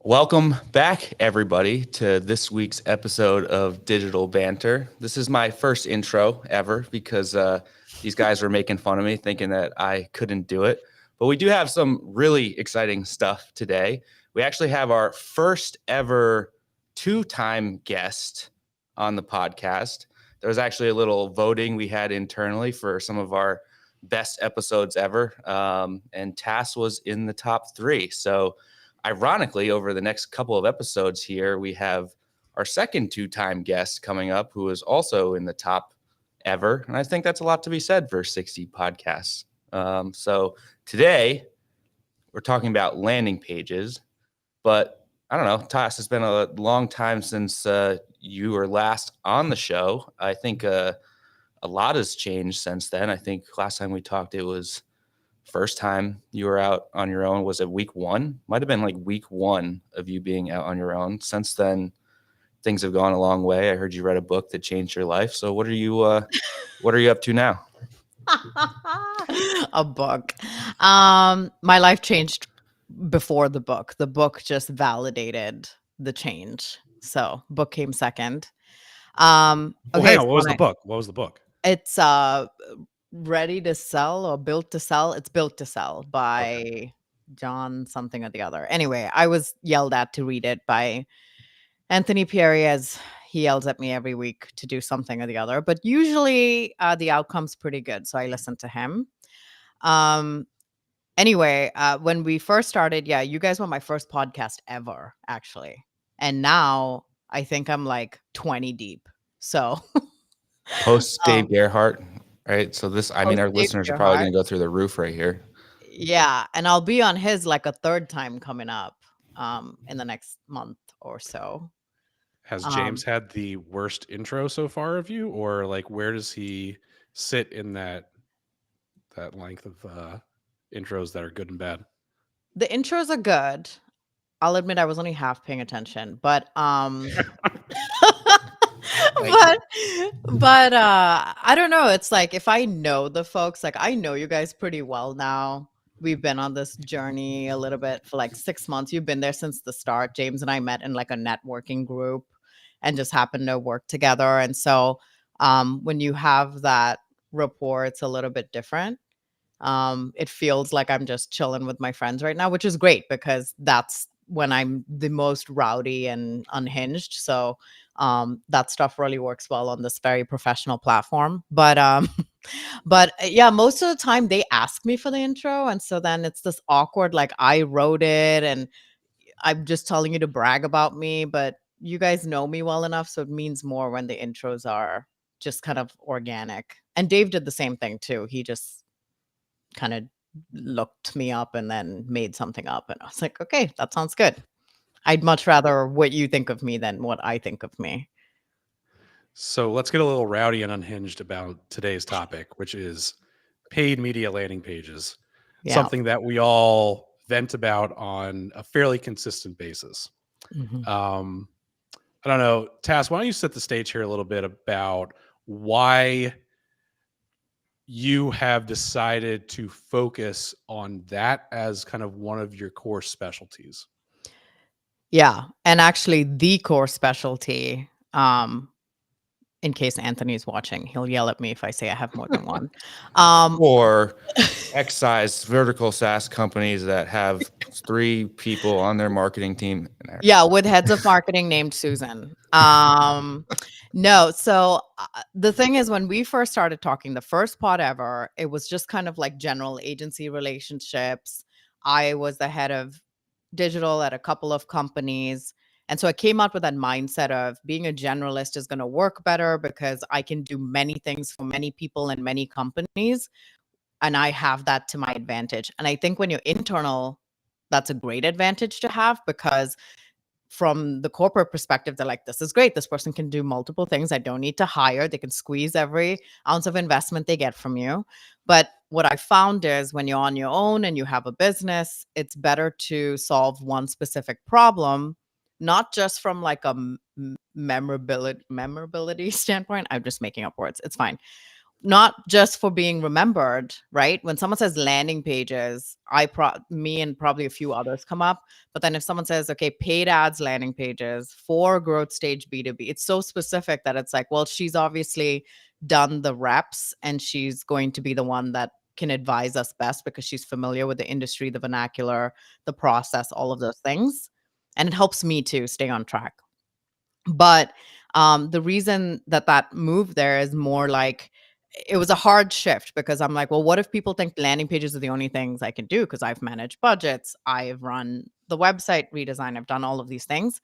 Welcome back, everybody, to this week's episode of Digital Banter. This is my first intro ever because these guys were making fun of me, thinking that I couldn't do it. But we do have some really exciting stuff today. We actually have our first ever two-time guest on the podcast. There was actually a little voting we had internally for some of our best episodes ever, and Tas was in the top three. So ironically, over the next couple of episodes here, we have our second two-time guest coming up who is also in the top ever. And I think that's a lot to be said for 60 podcasts. So today we're talking about landing pages, but I don't know, Tas, it's been a long time since you were last on the show. I think a lot has changed since then. I think last time we talked, it was first time you were out on your own. Was it week one? Might have been like week one of you being out on your own. Since then, things have gone a long way. I heard you read a book that changed your life. So what are you up to now? A book. My life changed before the book. The book just validated the change. So book came second. Well, Okay, hang so on. What was the book? it's Ready to Sell or Built to Sell. It's Built to Sell by John something or the other. Anyway, I was yelled at to read it by Anthony Pierre, as he yells at me every week to do something or the other. But usually the outcome's pretty good. So I listen to him. Anyway, when we first started, yeah, you guys were my first podcast ever, actually. And now I think I'm like 20 deep. So Post Dave Gerhardt, right? So this, I mean, our Dave listeners are probably Gerhardt. going to go through the roof right here. Yeah, and I'll be on his like a third time coming up in the next month or so. Has James had the worst intro so far of you, or like where does he sit in that length of intros that are good and bad? The intros are good. I'll admit I was only half paying attention, but but I don't know. It's like if I know the folks, like I know you guys pretty well now. We've been on this journey a little bit for like 6 months. You've been there since the start. James and I met in like a networking group and just happened to work together. And so when you have that rapport, it's a little bit different. It feels like I'm just chilling with my friends right now, which is great because that's when I'm the most rowdy and unhinged. So that stuff really works well on this very professional platform. But yeah, most of the time they ask me for the intro, and so then it's this awkward like I wrote it and I'm just telling you to brag about me, but you guys know me well enough, so it means more when the intros are just kind of organic. And Dave did the same thing too. He just kind of looked me up and then made something up, and I was like, okay, that sounds good. I'd much rather what you think of me than what I think of me. So let's get a little rowdy and unhinged about today's topic, which is paid media landing pages. Yeah. Something that we all vent about on a fairly consistent basis. Mhm. I don't know, Tas, why don't you set the stage here a little bit about why you have decided to focus on that as kind of one of your core specialties? Yeah, and actually the core specialty, in case Anthony's watching, he'll yell at me if I say I have more than one. Or excise vertical SaaS companies that have 3 people on their marketing team. Yeah, with heads of marketing named Susan. No, so the thing is, when we first started talking, the first pod ever, it was just kind of like general agency relationships. I was the head of digital at a couple of companies. And so I came out with that mindset of being a generalist is going to work better because I can do many things for many people and many companies. And I have that to my advantage. And I think when you're internal, that's a great advantage to have because from the corporate perspective, they're like, this is great. This person can do multiple things. I don't need to hire. They can squeeze every ounce of investment they get from you. But what I found is when you're on your own and you have a business, it's better to solve one specific problem, not just from like a memorability standpoint. I'm just making up words. It's fine. not just for being remembered, right? When someone says landing pages, me and probably a few others come up. But then if someone says, okay, paid ads landing pages for growth stage B2B, it's so specific that it's like, well, she's obviously done the reps and she's going to be the one that can advise us best because she's familiar with the industry, the vernacular, the process, all of those things. And it helps me to stay on track. But the reason that that moved there is more like it was a hard shift because I'm like, well, what if people think landing pages are the only things I can do? Because I've managed budgets, I've run the website redesign, I've done all of these things.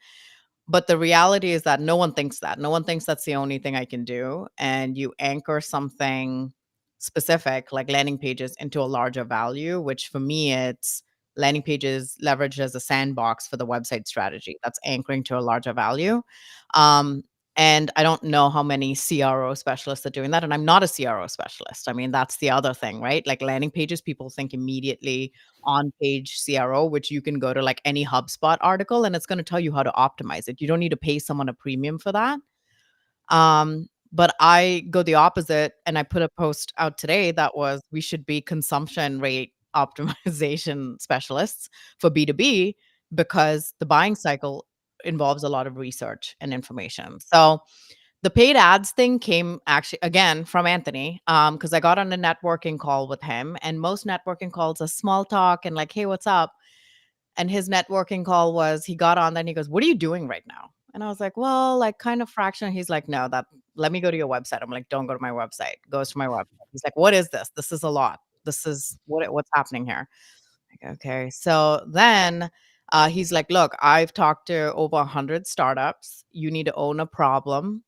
But the reality is that no one thinks that. No one thinks that's the only thing I can do. And you anchor something specific, like landing pages, into a larger value, which for me, it's landing pages leveraged as a sandbox for the website strategy that's anchoring to a larger value. Um, and I don't know how many CRO specialists are doing that. And I'm not a CRO specialist. I mean, that's the other thing, right? Like landing pages, people think immediately on page CRO, which you can go to like any HubSpot article and it's going to tell you how to optimize it. You don't need to pay someone a premium for that. But I go the opposite and I put a post out today that was we should be consumption rate optimization specialists for B2B because the buying cycle involves a lot of research and information. So the paid ads thing came actually again from Anthony, because I got on a networking call with him, and most networking calls are small talk and like, "Hey, what's up?" And his networking call was he got on, then he goes, "What are you doing right now?" And I was like, "Well, like kind of fraction." He's like, "No, that let me go to your website." I'm like, "Don't go to my website." Goes to my website. He's like, "What is this? This is a lot. This is what's happening here." Like, okay. So then he's like, "Look, I've talked to over 100 startups. You need to own a problem,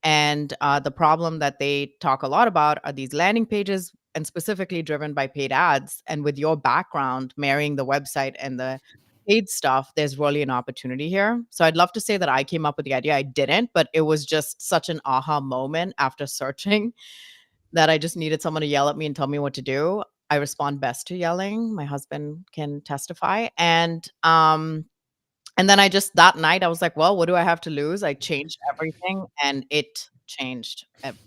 and the problem that they talk a lot about are these landing pages and specifically driven by paid ads. And with your background, marrying the website and the paid stuff, there's really an opportunity here." So I'd love to say that I came up with the idea. I didn't, but it was just such an aha moment after searching that I just needed someone to yell at me and tell me what to do. I respond best to yelling. My husband can testify. And then I just that night, I was like, "Well, what do I have to lose?" I changed everything, and it changed ev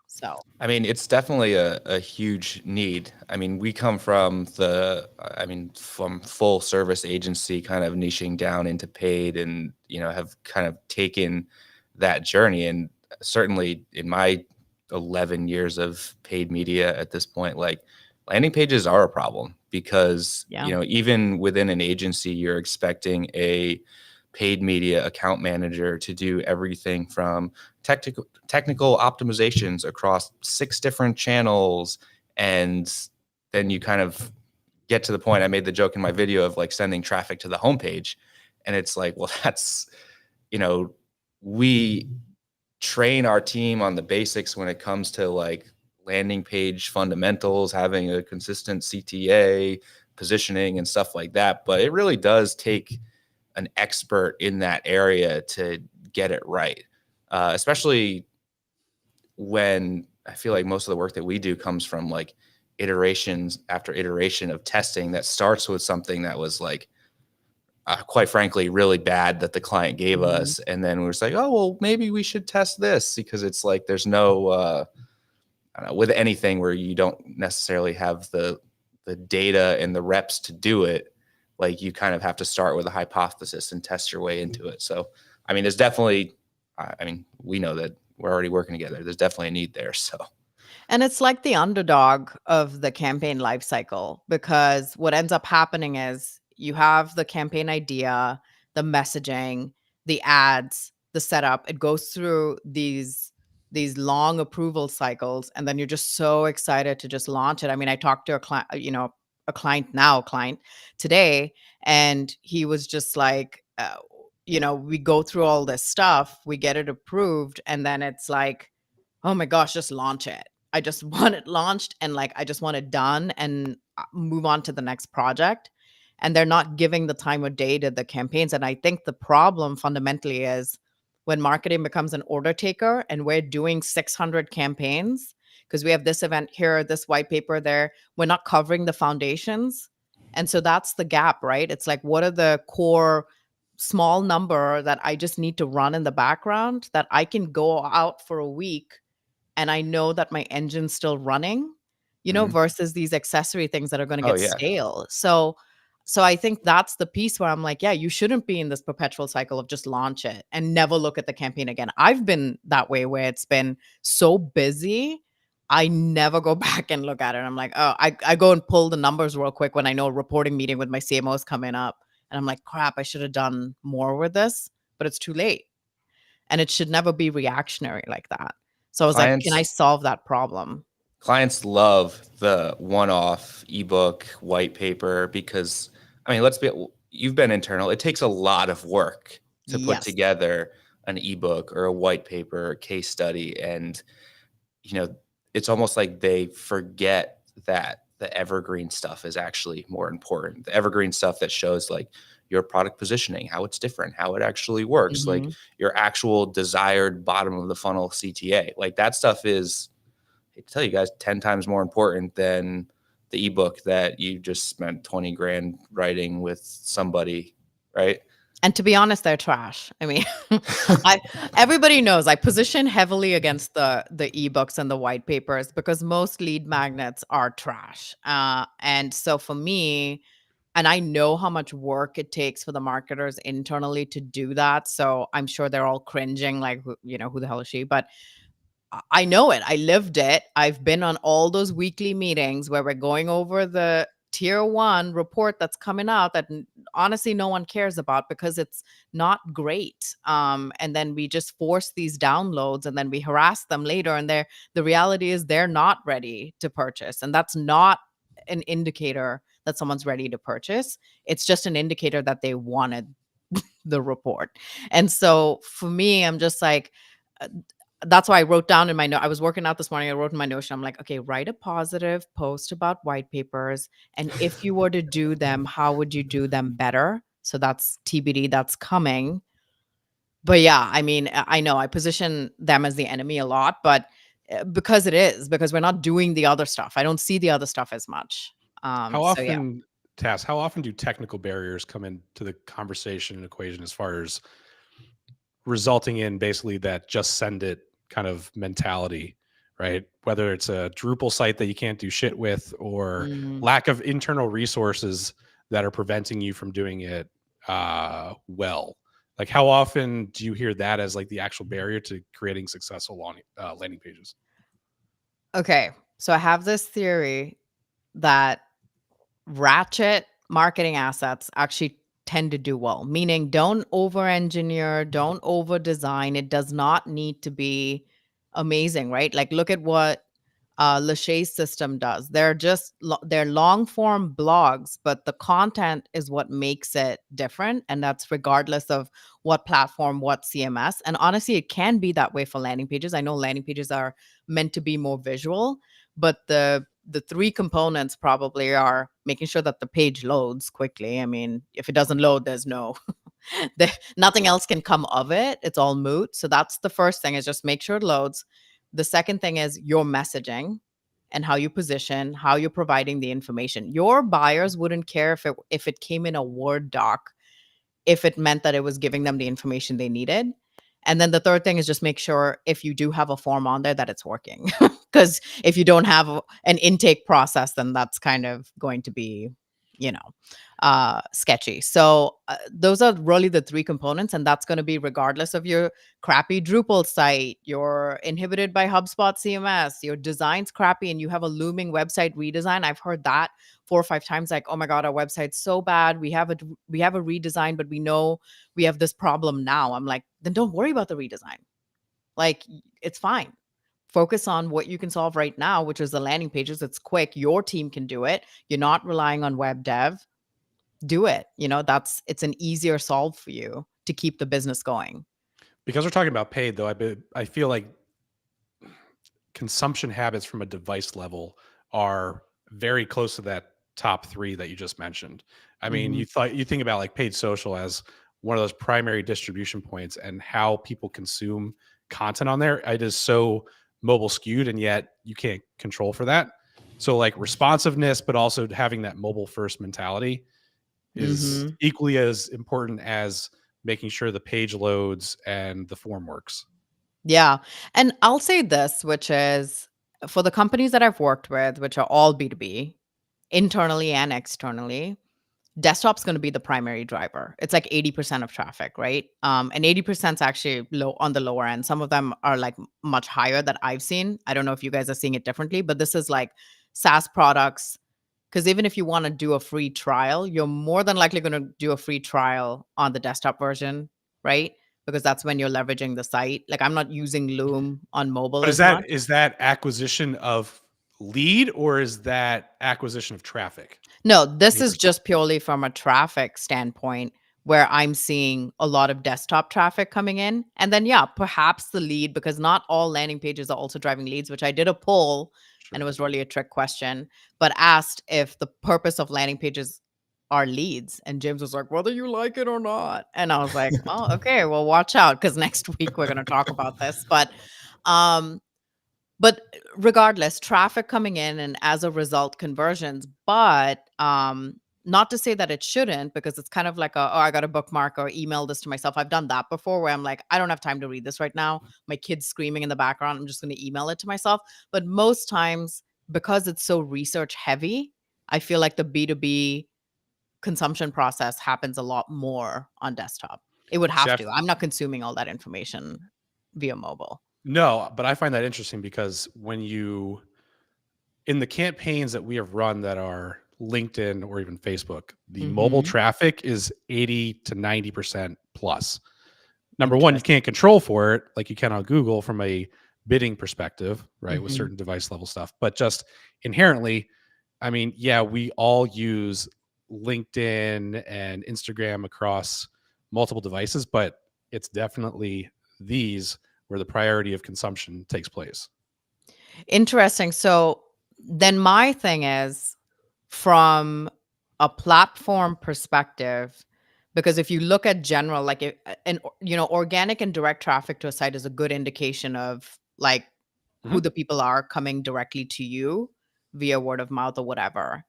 so I mean, it's definitely a huge need. I mean, we come from from full service agency kind of niching down into paid and, have kind of taken that journey. And certainly in my 11 years of paid media at this point, like landing pages are a problem because, yeah. even within an agency, you're expecting a paid media account manager to do everything from technical optimizations across 6 different channels. And then you kind of get to the point. I made the joke in my video of like sending traffic to the homepage. And it's like, well, that's, you know, we train our team on the basics when it comes to like landing page fundamentals, having a consistent CTA, positioning, and stuff like that. But it really does take an expert in that area to get it right, especially when I feel like most of the work that we do comes from like iterations after iteration of testing that starts with something that was like, quite frankly, really bad that the client gave Mhm. us. And then we're just like, oh, well, maybe we should test this because it's like there's no, I don't know, with anything where you don't necessarily have the data and the reps to do it, like you kind of have to start with a hypothesis and test your way into it. So, I mean, there's definitely, I mean, we know that we're already working together. There's definitely a need there. So, And it's like the underdog of the campaign life cycle because what ends up happening is you have the campaign idea, the messaging, the ads, the setup. It goes through these long approval cycles and then you're just so excited to just launch it. I mean, I talked to a client, client today, and he was just like we go through all this stuff, we get it approved, and then it's like, oh my gosh, just launch it. I just want it launched and like I just want it done and move on to the next project. And they're not giving the time of day to the campaigns. And I think the problem fundamentally is when marketing becomes an order taker and we're doing 600 campaigns because we have this event here, this white paper there, we're not covering the foundations. And so that's the gap, right? It's like, what are the core small number that I just need to run in the background that I can go out for a week and I know that my engine's still running, Mhm. versus these accessory things that are going to Oh get yeah. stale. So I think that's the piece where I'm like, yeah, you shouldn't be in this perpetual cycle of just launch it and never look at the campaign again. I've been that way where it's been so busy. I never go back and look at it. I'm like, oh, I go and pull the numbers real quick when I know a reporting meeting with my CMO is coming up. And I'm like, crap, I should have done more with this, but it's too late. And it should never be reactionary like that. So I was like, can I Clients solve that problem? clients love the one-off ebook white paper because I mean, you've been internal. It takes a lot of work to put Yes. together an ebook or a white paper or case study, and you know, it's almost like they forget that the evergreen stuff is actually more important. The evergreen stuff that shows like your product positioning, how it's different, how it actually works, like Mhm. your actual desired bottom of the funnel CTA. Like that stuff is, I hate to tell you guys, 10 times more important than the ebook that you just spent 20 grand writing with somebody, right? And to be honest, they're trash. I mean, I everybody knows I position heavily against the ebooks and the white papers because most lead magnets are trash. And so for me, and I know how much work it takes for the marketers internally to do that. So I'm sure they're all cringing, like, who the hell is she? But I know it. I lived it. I've been on all those weekly meetings where we're going over the tier 1 report that's coming out that honestly no one cares about because it's not great. And then we just force these downloads and then we harass them later, and the reality is they're not ready to purchase, and that's not an indicator that someone's ready to purchase. It's just an indicator that they wanted the report. And so for me, I'm just like, uh, that's why I wrote down in my note. I was working out this morning. I wrote in my notion, I'm like, okay, write a positive post about white papers. And if you were to do them, how would you do them better? So that's TBD, that's coming. But yeah, I mean, I know I position them as the enemy a lot, but because we're not doing the other stuff. I don't see the other stuff as much. How So yeah. often, Task, how often do technical barriers come into the conversation and equation as far as resulting in basically that just send it kind of mentality, right? Whether it's a Drupal site that you can't do shit with or Mm. lack of internal resources that are preventing you from doing it well. Like, how often do you hear that as like the actual barrier to creating successful landing pages? Okay. So I have this theory that ratchet marketing assets actually tend to do well, meaning don't over engineer, don't over design. It does not need to be amazing, right? Like look at what Lachey's system does. They're long form blogs, but the content is what makes it different, and that's regardless of what platform, what CMS. And honestly, it can be that way for landing pages. I know landing pages are meant to be more visual, but the three components probably are making sure that the page loads quickly. I mean, if it doesn't load, there's nothing else can come of it. It's all moot. So that's the first thing, is just make sure it loads. The second thing is your messaging and how you position, how you're providing the information. Your buyers wouldn't care if it came in a Word doc, if it meant that it was giving them the information they needed. And then the third thing is just make sure if you do have a form on there that it's working. Because if you don't have an intake process, then that's kind of going to be, you know, sketchy. So those are really the three components. And that's going to be regardless of your crappy Drupal site, you're inhibited by HubSpot CMS, your design's crappy, and you have a looming website redesign. I've heard that 4 or 5 times, like, oh my God, our website's so bad. We have a redesign, but we know we have this problem now. I'm like, then don't worry about the redesign. Like, it's fine. Focus on what you can solve right now, which is the landing pages. It's quick. Your team can do it. You're not relying on web dev. Do it. It's an easier solve for you to keep the business going. Because we're talking about paid, though, I feel like consumption habits from a device level are very close to that top three that you just mentioned. I mean, Mhm. you think about like paid social as one of those primary distribution points and how people consume content on there. It is so mobile skewed, and yet you can't control for that. So like responsiveness, but also having that mobile first mentality is Mhm. equally as important as making sure the page loads and the form works. Yeah. And I'll say this, which is for the companies that I've worked with, which are all B2B, internally and externally, desktop's going to be the primary driver. It's like 80% of traffic, right? And 80% is actually low on the lower end. Some of them are like much higher that I've seen. I don't know if you guys are seeing it differently, but this is like SaaS products. Because even if you want to do a free trial, you're more than likely going to do a free trial on the desktop version, right? Because that's when you're leveraging the site. Like I'm not using Loom on mobile But as much. is that acquisition of lead or is that acquisition of traffic? No, this is 80%. just purely from a traffic standpoint where I'm seeing a lot of desktop traffic coming in. And then, yeah, perhaps the lead, because not all landing pages are also driving leads, which I did a poll and it Sure. was really a trick question, but asked if the purpose of landing pages are leads. And James was like, whether you like it or not. And I was like, oh, okay, well, watch out because next week we're going to talk about this. Um, but regardless, traffic coming in and as a result, conversions. But not to say that it shouldn't, because it's kind of like oh, I got to bookmark or email this to myself. I've done that before where I'm like, I don't have time to read this right now. My kid's screaming in the background. I'm just going to email it to myself. But most times, because it's so research heavy, I feel like the B2B consumption process happens a lot more on desktop. It would See, have to. I'm not consuming all that information via mobile. no, but I find that interesting because when you in the campaigns that we have run that are LinkedIn or even Facebook, the mobile Mm-hmm. traffic is 80 to 90% plus. Number one, you Interesting. can't control for it like you can on Google from a bidding perspective, right? With Mm-hmm. certain device level stuff. But just inherently, I mean, yeah, we all use LinkedIn and Instagram across multiple devices, but it's definitely these where the priority of consumption takes place. Interesting. So then my thing is from a platform perspective, because if you look at general, like and organic and direct traffic to a site is a good indication of like who Mhm. the people are coming directly to you via word of mouth or whatever.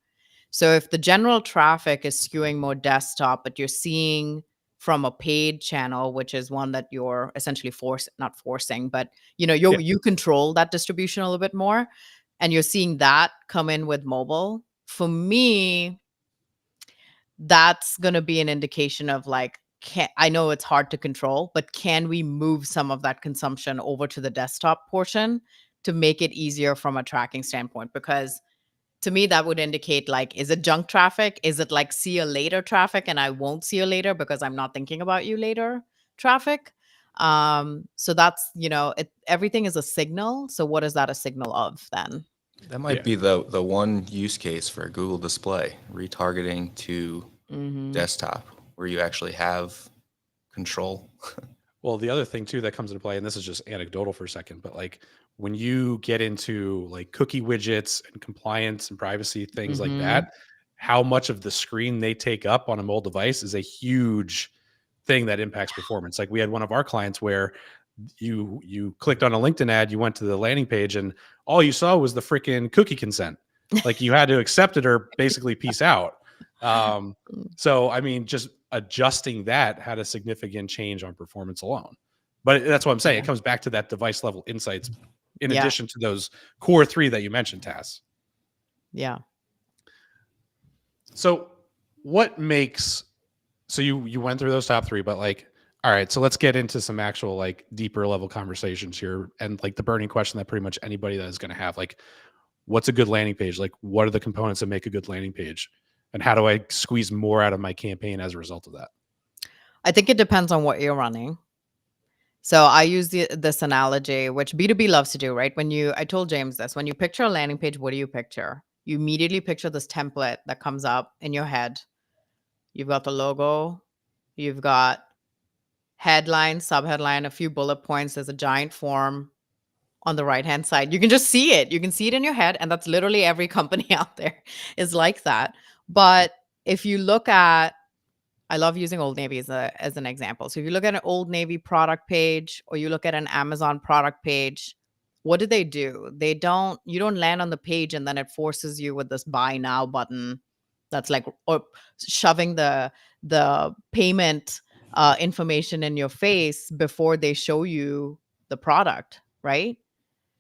So if the general traffic is skewing more desktop, but you're seeing from a paid channel, which is one that you're essentially not forcing, but Yeah. you control that distribution a little bit more, and you're seeing that come in with mobile. For me, that's going to be an indication of like, I know it's hard to control, but can we move some of that consumption over to the desktop portion to make it easier from a tracking standpoint? Because to me that would indicate like, is it junk traffic? Is it like see you later traffic and I won't see you later because I'm not thinking about you later traffic? So that's everything is a signal. So what is that a signal of then? That might Yeah. be the one use case for Google Display, retargeting to Mm-hmm. desktop, where you actually have control. Well, the other thing too that comes into play, and this is just anecdotal for a second, but like when you get into like cookie widgets and compliance and privacy, things like Mm-hmm. that, how much of the screen they take up on a mobile device is a huge thing that impacts performance. Like we had one of our clients where you clicked on a LinkedIn ad, you went to the landing page, and all you saw was the freaking cookie consent. Like you had to accept it or basically peace out. Um, so, I mean, just adjusting that had a significant change on performance alone. But that's what I'm saying. Yeah. It comes back to that device level insights in Yeah. addition to those core three that you mentioned, Tas. Yeah. So, what makes so you went through those top three, but like, all right, so let's get into some actual like deeper level conversations here, and like the burning question that pretty much anybody that is going to have, like, what's a good landing page? Like, what are the components that make a good landing page? And how do I squeeze more out of my campaign as a result of that? I think it depends on what you're running. So I use this analogy, which B2B loves to do, right? I told James this, when you picture a landing page, what do you picture? You immediately picture this template that comes up in your head. You've got the logo, you've got headline, subheadline, a few bullet points. There's a giant form on the right-hand side. You can just see it. You can see it in your head. And that's literally every company out there is like that. But if you look at I love using Old Navy as an example. So if you look at an Old Navy product page or you look at an Amazon product page, what do? You don't land on the page and then it forces you with this buy now button that's like or shoving the payment information in your face before they show you the product, right?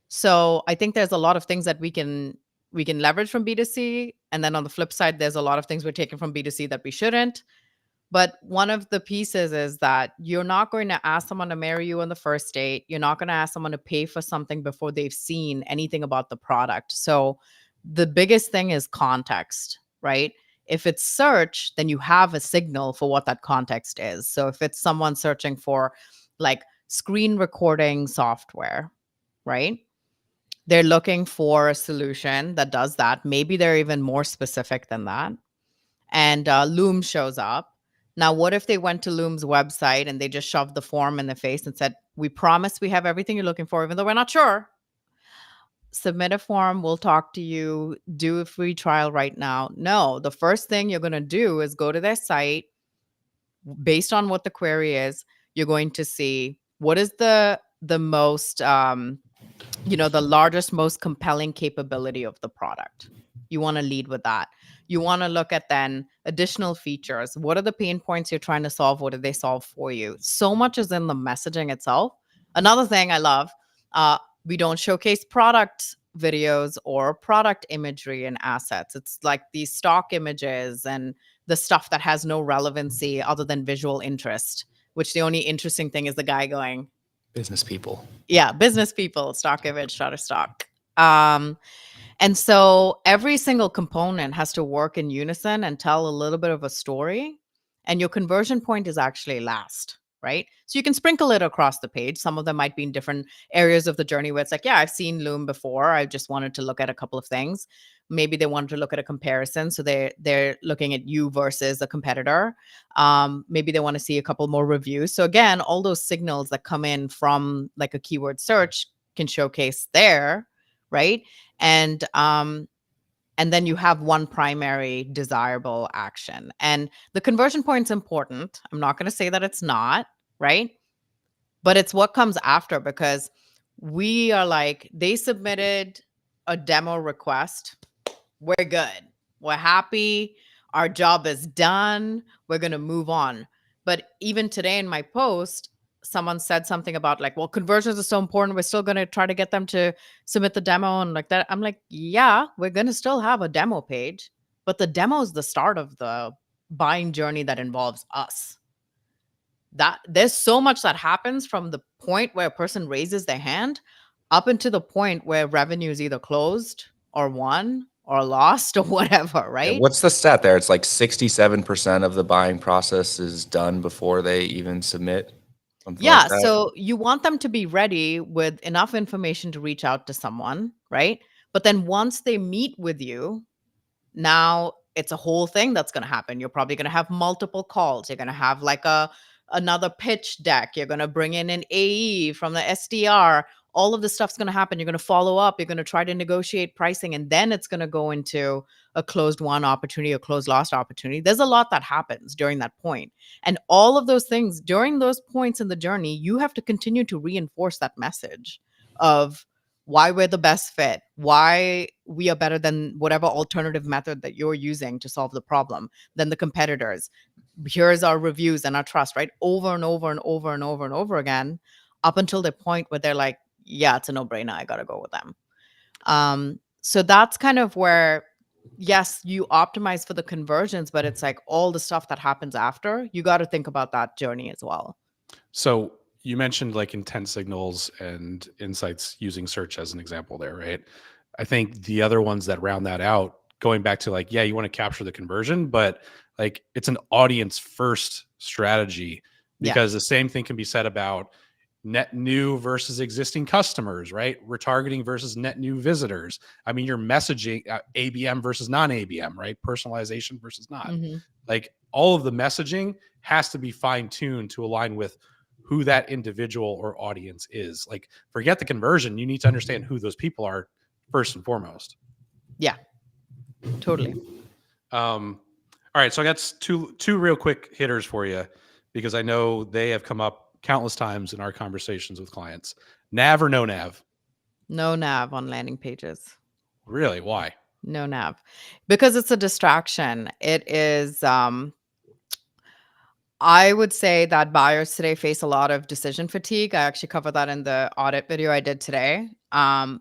So I think there's a lot of things that we can leverage from B2C. And then on the flip side, there's a lot of things we're taking from B2C that we shouldn't. But one of the pieces is that you're not going to ask someone to marry you on the first date. You're not going to ask someone to pay for something before they've seen anything about the product. So the biggest thing is context, right? If it's search, then you have a signal for what that context is. So if it's someone searching for like screen recording software, right? They're looking for a solution that does that. Maybe they're even more specific than that. And Loom shows up. Now, what if they went to Loom's website and they just shoved the form in the face and said, "We promise we have everything you're looking for, even though we're not sure. Submit a form. We'll talk to you. Do a free trial right now." No, the first thing you're going to do is go to their site. Based on what the query is, you're going to see what is the most the largest, most compelling capability of the product. You want to lead with that. You want to look at then additional features. What are the pain points you're trying to solve? What do they solve for you? So much is in the messaging itself. Another thing I love, we don't showcase product videos or product imagery and assets. It's like these stock images and the stuff that has no relevancy other than visual interest, which the only interesting thing is the guy going, Business people. yeah, business people, stock image, Shutterstock. And so every single component has to work in unison and tell a little bit of a story. And your conversion point is actually last, right? So you can sprinkle it across the page. Some of them might be in different areas of the journey where it's like, yeah, I've seen Loom before. I just wanted to look at a couple of things. Maybe they wanted to look at a comparison. So they're looking at you versus a competitor. Maybe they want to see a couple more reviews. So again, all those signals that come in from like a keyword search can showcase there, right? And then you have one primary desirable action. And the conversion point's important. I'm not going to say that it's not, right? But it's what comes after, because we are like, they submitted a demo request. We're good. We're happy. Our job is done. We're going to move on. But even today in my post, someone said something about like, well, conversions are so important. We're still going to try to get them to submit the demo and like that. I'm like, yeah, we're going to still have a demo page, but the demo is the start of the buying journey that involves us. That there's so much that happens from the point where a person raises their hand up into the point where revenue is either closed or won or lost or whatever, Yeah, right? what's the stat there? It's like 67% of the buying process is done before they even submit. Something like Yeah, that. so you want them to be ready with enough information to reach out to someone, right? But then once they meet with you, now it's a whole thing that's going to happen. You're probably going to have multiple calls. You're going to have like another pitch deck. You're going to bring in an AE from the SDR. All of this stuff's going to happen. You're going to follow up. You're going to try to negotiate pricing, and then it's going to go into a closed won opportunity, a closed lost opportunity. There's a lot that happens during that point. And all of those things during those points in the journey, you have to continue to reinforce that message of why we're the best fit, why we are better than whatever alternative method that you're using to solve the problem than the competitors. Here's our reviews and our trust, right? Over and over and over and over and over again, up until the point where they're like, yeah, it's a no-brainer. I got to go with them. So that's kind of where, yes, you optimize for the conversions, but it's like all the stuff that happens after, you got to think about that journey as well. So you mentioned like intent signals and insights using search as an example there, right? I think the other ones that round that out, going back to like, yeah, you want to capture the conversion, but like it's an audience first strategy, Yeah. because the same thing can be said about net new versus existing customers, right? Retargeting versus net new visitors. I mean, your messaging, ABM versus non ABM, right? Personalization versus not. Mhm. Like all of the messaging has to be fine tuned to align with who that individual or audience is. Like, forget the conversion. You need to understand who those people are first and foremost. Yeah, totally. All right. So I got two real quick hitters for you, because I know they have come up countless times in our conversations with clients. Nav or no nav? No nav on landing pages. Really? Why? No nav. Because it's a distraction. It is I would say that buyers today face a lot of decision fatigue. I actually covered that in the audit video I did today. And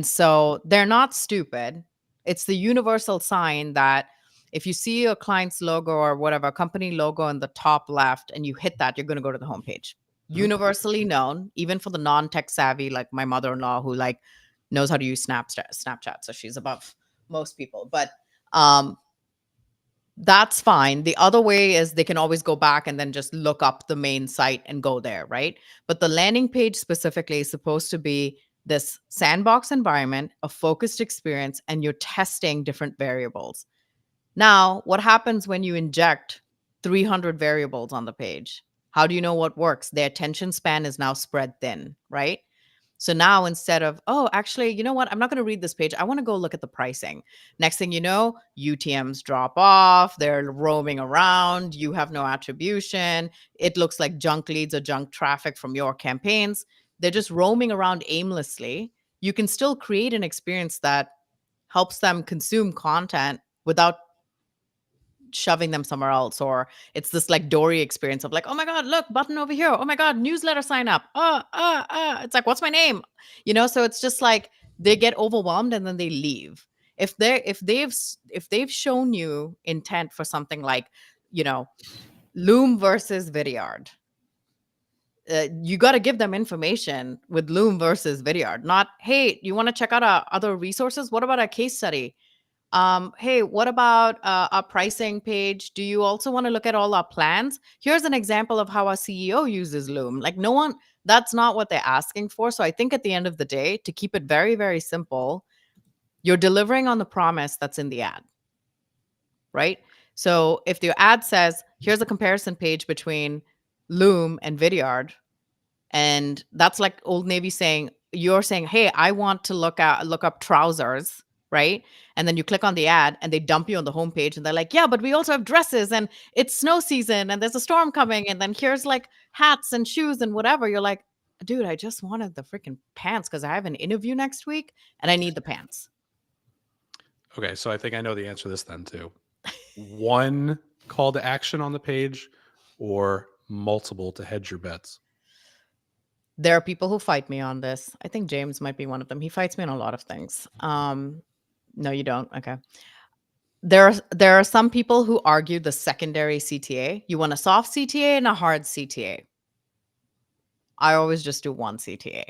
so they're not stupid. It's the universal sign that if you see a client's logo or whatever, company logo in the top left, and you hit that, you're going to go to the homepage. Universally known, even for the non-tech savvy, like my mother-in-law, who like knows how to use Snapchat, so she's above most people. But that's fine. The other way is they can always go back and then just look up the main site and go there, right? But the landing page specifically is supposed to be this sandbox environment, a focused experience, and you're testing different variables. Now, what happens when you inject 300 variables on the page? How do you know what works? Their attention span is now spread thin, right? So now instead of, oh, actually, you know what? I'm not going to read this page. I want to go look at the pricing. Next thing you know, UTMs drop off. They're roaming around. You have no attribution. It looks like junk leads or junk traffic from your campaigns. They're just roaming around aimlessly. You can still create an experience that helps them consume content without shoving them somewhere else, or it's this like Dory experience of like, oh my god, look, button over here, oh my god, newsletter sign up, it's like, what's my name, so it's just like they get overwhelmed and then they leave. If they've shown you intent for something like, Loom versus Vidyard, you got to give them information with Loom versus Vidyard, not, hey, you want to check out our other resources, what about a case study? Hey, what about our pricing page? Do you also want to look at all our plans? Here's an example of how our CEO uses Loom. Like, no one, that's not what they're asking for. So I think at the end of the day, to keep it very, very simple, you're delivering on the promise that's in the ad, right? So if the ad says, here's a comparison page between Loom and Vidyard, and that's like Old Navy saying, you're saying, hey, I want to look up trousers, right? And then you click on the ad and they dump you on the homepage and they're like, yeah, but we also have dresses and it's snow season and there's a storm coming. And then here's like hats and shoes and whatever. You're like, dude, I just wanted the freaking pants because I have an interview next week and I need the pants. Okay, so I think I know the answer to this then too. One call to action on the page or multiple to hedge your bets? There are people who fight me on this. I think James might be one of them. He fights me on a lot of things. No, you don't. Okay. There are some people who argue the secondary CTA. You want a soft CTA and a hard CTA. I always just do one CTA.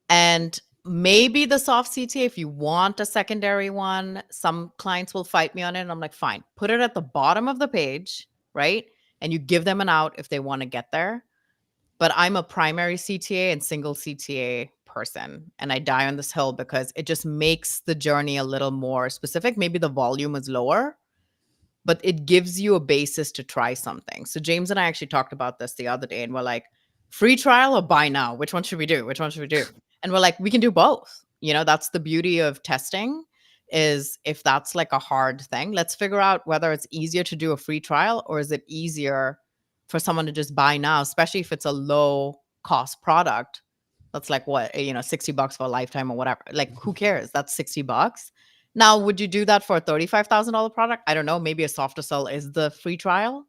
And maybe the soft CTA, if you want a secondary one, some clients will fight me on it. And I'm like, fine, put it at the bottom of the page, right? And you give them an out if they want to get there. But I'm a primary CTA and single CTA person. And I die on this hill because it just makes the journey a little more specific. Maybe the volume is lower, but it gives you a basis to try something. So James and I actually talked about this the other day and we're like, free trial or buy now? Which one should we do? Which one should we do? And we're like, we can do both. That's the beauty of testing, is if that's like a hard thing, let's figure out whether it's easier to do a free trial or is it easier for someone to just buy now, especially if it's a low cost product. That's like what, $60 for a lifetime or whatever. Like, who cares? That's $60. Now, would you do that for a $35,000 product? I don't know. Maybe a softer sell is the free trial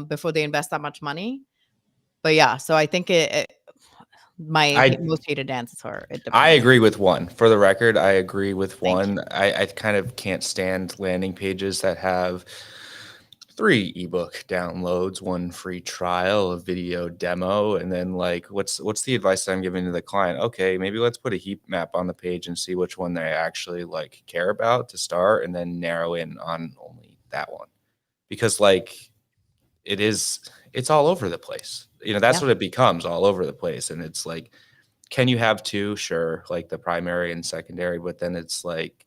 before they invest that much money. But yeah, so I think my most hated answer. It depends. I agree with one. For the record, I agree with one. I kind of can't stand landing pages that have 3 ebook downloads, 1 free trial, a video demo, and then like what's the advice that I'm giving to the client? Okay, maybe let's put a heat map on the page and see which one they actually like care about to start, and then narrow in on only that one. Because like it's all over the place. That's what it becomes, all over the place. And it's like, can you have 2? Sure, like the primary and secondary, but then it's like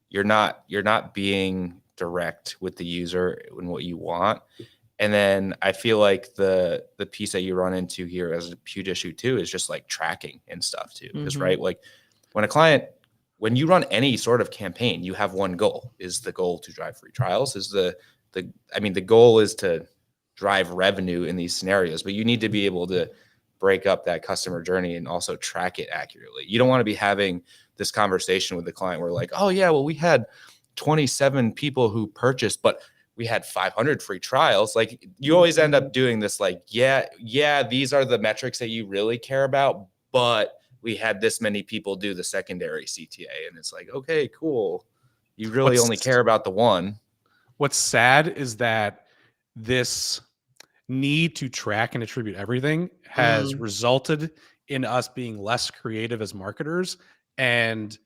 you're not being direct with the user and what you want. And then I feel like the piece that you run into here as a huge issue too is just like tracking and stuff too. Because right, like when you run any sort of campaign, you have one goal. Is the goal to drive free trials? Is the goal is to drive revenue in these scenarios, but you need to be able to break up that customer journey and also track it accurately. You don't want to be having this conversation with the client where like, oh yeah, well, we had 27 people who purchased, but we had 500 free trials. Like you always end up doing this, like, yeah, these are the metrics that you really care about, but we had this many people do the secondary CTA. And it's like, okay, cool. You really only care about the one. What's sad is that this need to track and attribute everything has resulted in us being less creative as marketers and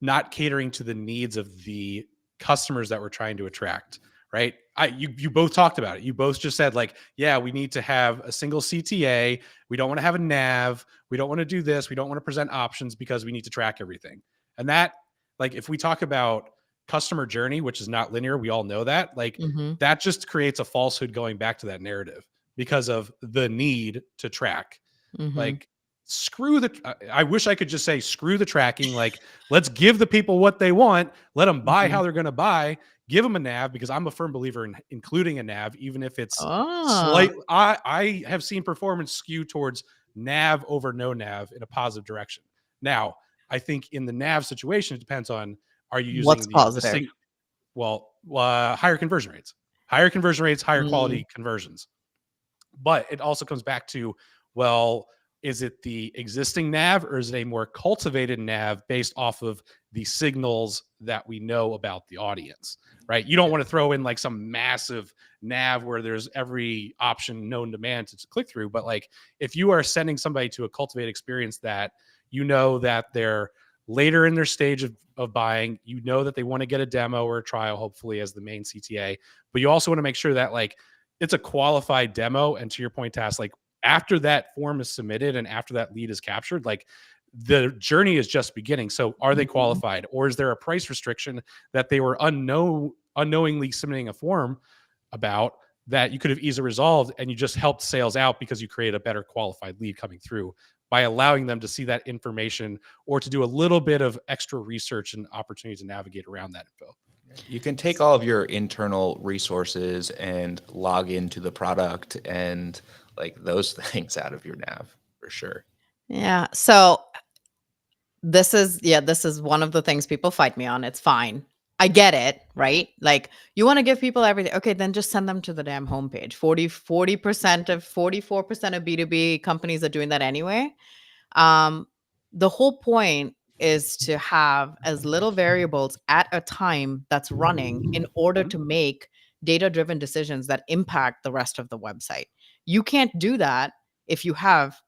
not catering to the needs of the customers that we're trying to attract. Right. You both talked about it. You both just said, like, yeah, we need to have a single CTA. We don't want to have a nav. We don't want to do this. We don't want to present options because we need to track everything. And that, like, if we talk about customer journey, which is not linear, we all know that, like, that just creates a falsehood going back to that narrative because of the need to track. Like, screw the, I wish I could just say, screw the tracking. Like, let's give the people what they want. Let them buy how they're going to buy. Give them a nav, because I'm a firm believer in including a nav, even if it's slight. I have seen performance skew towards nav over no nav in a positive direction. Now, I think in the nav situation, it depends on, are you using What's the positive? Higher conversion rates, higher quality conversions. But it also comes back to, well, is it the existing nav or is it a more cultivated nav based off of the signals that we know about the audience, right? You don't want to throw in like some massive nav where there's every option known to man to click through. But like, if you are sending somebody to a cultivated experience that you know that they're later in their stage of buying, you know that they want to get a demo or a trial, hopefully as the main CTA, but you also want to make sure that like it's a qualified demo. And to your point, Tas, like, after that form is submitted and after that lead is captured, like, the journey is just beginning. So are they qualified, or is there a price restriction that they were unknowingly submitting a form about that you could have easily resolved, and you just helped sales out because you create a better qualified lead coming through by allowing them to see that information or to do a little bit of extra research and opportunity to navigate around that info. You can take all of your internal resources and log into the product and like those things out of your nav for sure. Yeah. So this is one of the things people fight me on. It's fine. I get it, right? Like, you want to give people everything. Okay, then just send them to the damn homepage. 44% of B2B companies are doing that anyway. The whole point is to have as little variables at a time that's running in order to make data-driven decisions that impact the rest of the website. You can't do that if you have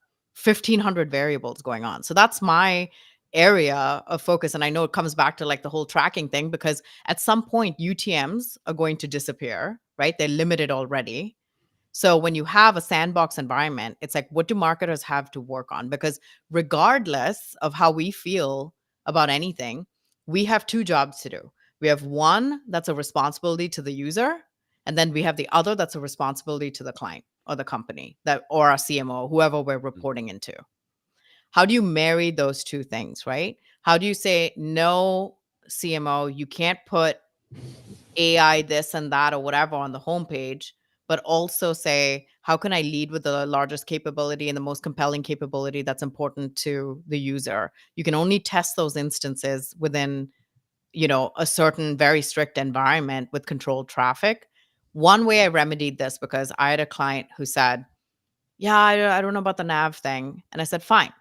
1,500 variables going on. So that's my area of focus. And I know it comes back to like the whole tracking thing, because at some point UTMs are going to disappear, right? They're limited already. So when you have a sandbox environment, it's like, what do marketers have to work on? Because regardless of how we feel about anything, we have two jobs to do. We have one that's a responsibility to the user, and then we have the other that's a responsibility to the client or the company or our CMO, whoever we're reporting into. How do you marry those two things, right? How do you say, no, CMO, you can't put AI this and that or whatever on the homepage, but also say, how can I lead with the largest capability and the most compelling capability that's important to the user? You can only test those instances within, a certain very strict environment with controlled traffic. One way I remedied this, because I had a client who said, yeah, I don't know about the nav thing. And I said, fine,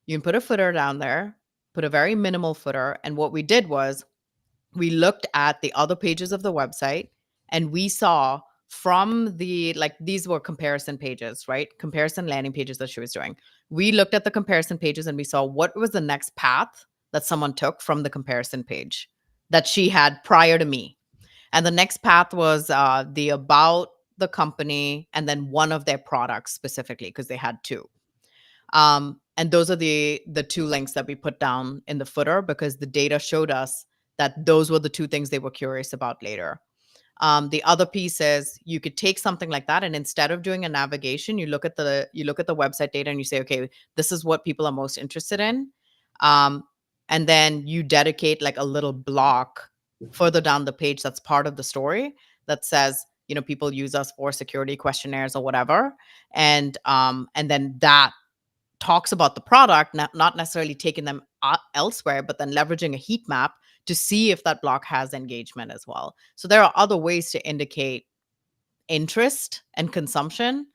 you can put a footer down there, put a very minimal footer. And what we did was, we looked at the other pages of the website, and we saw from these were comparison pages, right? Comparison landing pages that she was doing. We looked at the comparison pages and we saw what was the next path that someone took from the comparison page that she had prior to me. And the next path was the about the company and then one of their products specifically, because they had two. And those are the two links that we put down in the footer, because the data showed us that those were the two things they were curious about later. The other piece is, you could take something like that, and instead of doing a navigation, you look at the website data and you say, okay, this is what people are most interested in. And then you dedicate like a little block further down the page that's part of the story that says, people use us for security questionnaires or whatever. And then that talks about the product, not necessarily taking them elsewhere, but then leveraging a heat map to see if that block has engagement as well. So there are other ways to indicate interest and consumption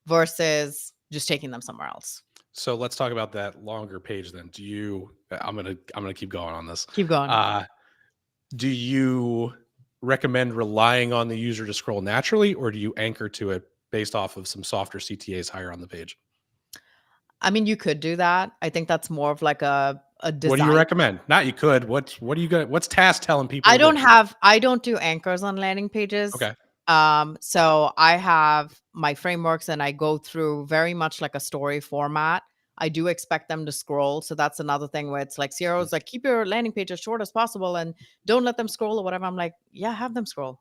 versus just taking them somewhere else. So let's talk about that longer page then. I'm gonna keep going on this. Keep going. Do you recommend relying on the user to scroll naturally, or do you anchor to it based off of some softer CTAs higher on the page? I mean, you could do that. I think that's more of like a design. What do you recommend? Not you could. What do you got? What's Tas telling people? to do? I don't do anchors on landing pages. Okay. So I have my frameworks and I go through very much like a story format. I do expect them to scroll. So that's another thing where it's like Sierra's like, keep your landing page as short as possible and don't let them scroll or whatever. I'm like, yeah, have them scroll.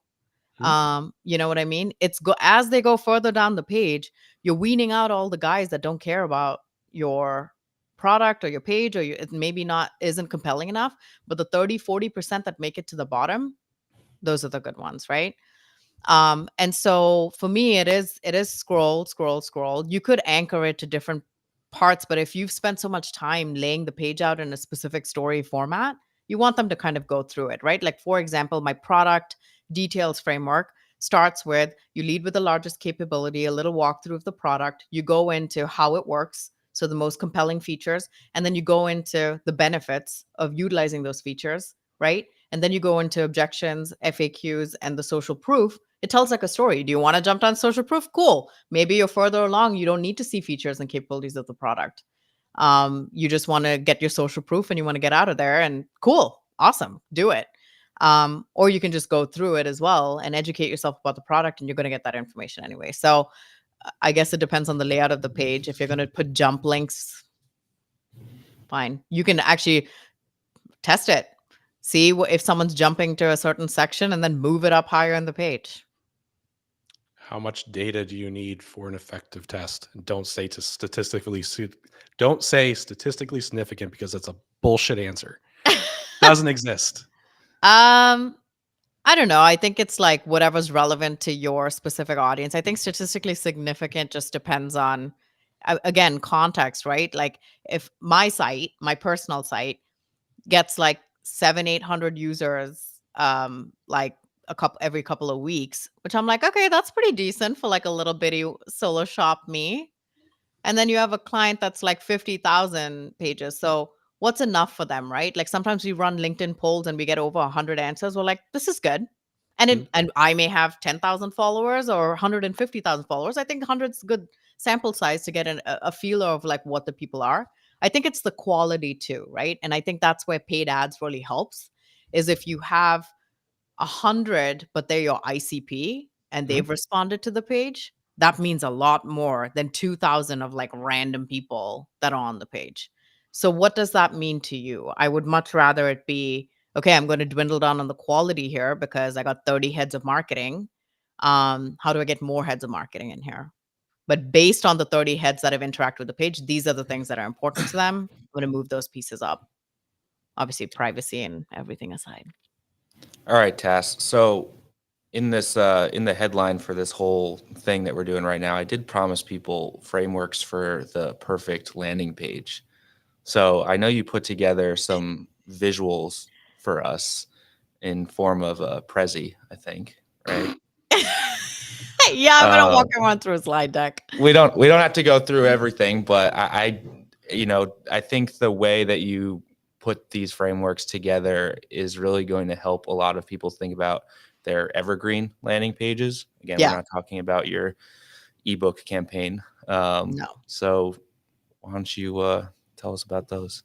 You know what I mean? As they go further down the page, you're weaning out all the guys that don't care about your product or your page, or it maybe not isn't compelling enough, but the 30-40% that make it to the bottom, those are the good ones, right? And so for me, it is scroll, scroll, scroll. You could anchor it to different parts, but if you've spent so much time laying the page out in a specific story format, you want them to kind of go through it, right? Like, for example, my product details framework starts with you lead with the largest capability, a little walkthrough of the product, you go into how it works, so the most compelling features, and then you go into the benefits of utilizing those features, right? And then you go into objections, FAQs, and the social proof. It tells like a story. Do you want to jump on social proof? Cool. Maybe you're further along. You don't need to see features and capabilities of the product. You just want to get your social proof and you want to get out of there, and cool. Awesome. Do it. Or you can just go through it as well and educate yourself about the product, and you're going to get that information anyway. So I guess it depends on the layout of the page. If you're going to put jump links, fine. You can actually test it. See if someone's jumping to a certain section and then move it up higher in the page. How much data do you need for an effective test? And don't say statistically significant, because that's a bullshit answer. Doesn't exist. I don't know. I think it's like whatever's relevant to your specific audience. I think statistically significant just depends on, again, context, right? Like if my personal site gets like 700-800 users, like every couple of weeks, which I'm like, okay, that's pretty decent for like a little bitty solo shop me. And then you have a client that's like 50,000 pages. So what's enough for them, right? Like sometimes we run LinkedIn polls and we get over 100 answers. We're like, this is good. And and I may have 10,000 followers or 150,000 followers. I think 100 is good sample size to get a feel of like what the people are. I think it's the quality too, right? And I think that's where paid ads really helps, is if you have 100, but they're your ICP and they've responded to the page, that means a lot more than 2,000 of like random people that are on the page. So what does that mean to you? I would much rather it be, okay, I'm going to dwindle down on the quality here because I got 30 heads of marketing. How do I get more heads of marketing in here? But based on the 30 heads that have interacted with the page, these are the things that are important to them. I'm going to move those pieces up. Obviously, privacy and everything aside. All right, Tas. So in the headline for this whole thing that we're doing right now, I did promise people frameworks for the perfect landing page. So I know you put together some visuals for us in form of a Prezi, I think, right? Yeah, I'm gonna walk everyone through a slide deck. We don't have to go through everything, but I think the way that you put these frameworks together is really going to help a lot of people think about their evergreen landing pages. Again, Yeah. we're not talking about your ebook campaign. No. So why don't you tell us about those?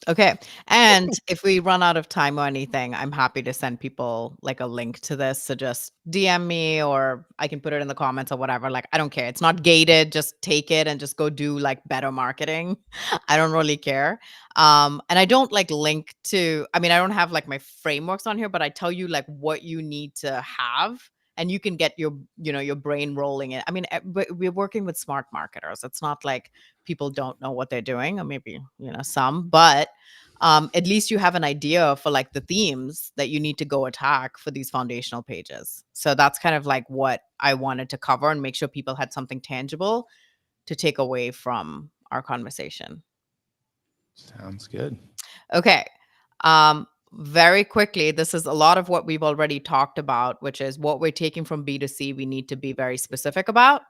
Okay. And if we run out of time or anything, I'm happy to send people like a link to this. So just DM me or I can put it in the comments or whatever. Like, I don't care. It's not gated. Just take it and just go do like better marketing. I don't really care. And I don't like link to, I mean, I don't have like my frameworks on here, but I tell you like what you need to have. And you can get your, your brain rolling in. I mean, we're working with smart marketers. It's not like people don't know what they're doing, or maybe, some, but at least you have an idea for like the themes that you need to go attack for these foundational pages. So that's kind of like what I wanted to cover and make sure people had something tangible to take away from our conversation. Sounds good. Okay. very quickly, this is a lot of what we've already talked about, which is what we're taking from B2C, we need to be very specific about.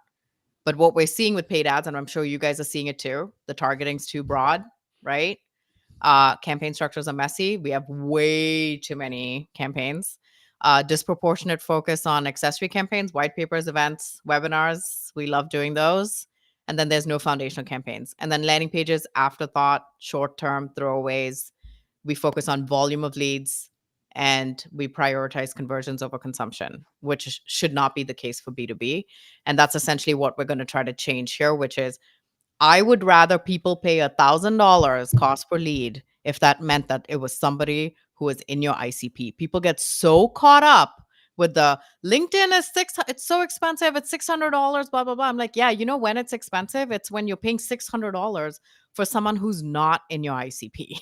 But what we're seeing with paid ads, and I'm sure you guys are seeing it too, the targeting's too broad, right? Campaign structures are messy. We have way too many campaigns. Disproportionate focus on accessory campaigns, white papers, events, webinars. We love doing those. And then there's no foundational campaigns. And then landing pages, afterthought, short-term throwaways. We focus on volume of leads and we prioritize conversions over consumption, which should not be the case for B2B. And that's essentially what we're going to try to change here, which is I would rather people pay $1,000 cost per lead if that meant that it was somebody who was in your ICP. People get so caught up with the LinkedIn is it's so expensive, it's $600, blah blah blah. I'm like, yeah, you know when it's expensive? It's when you're paying $600 for someone who's not in your ICP.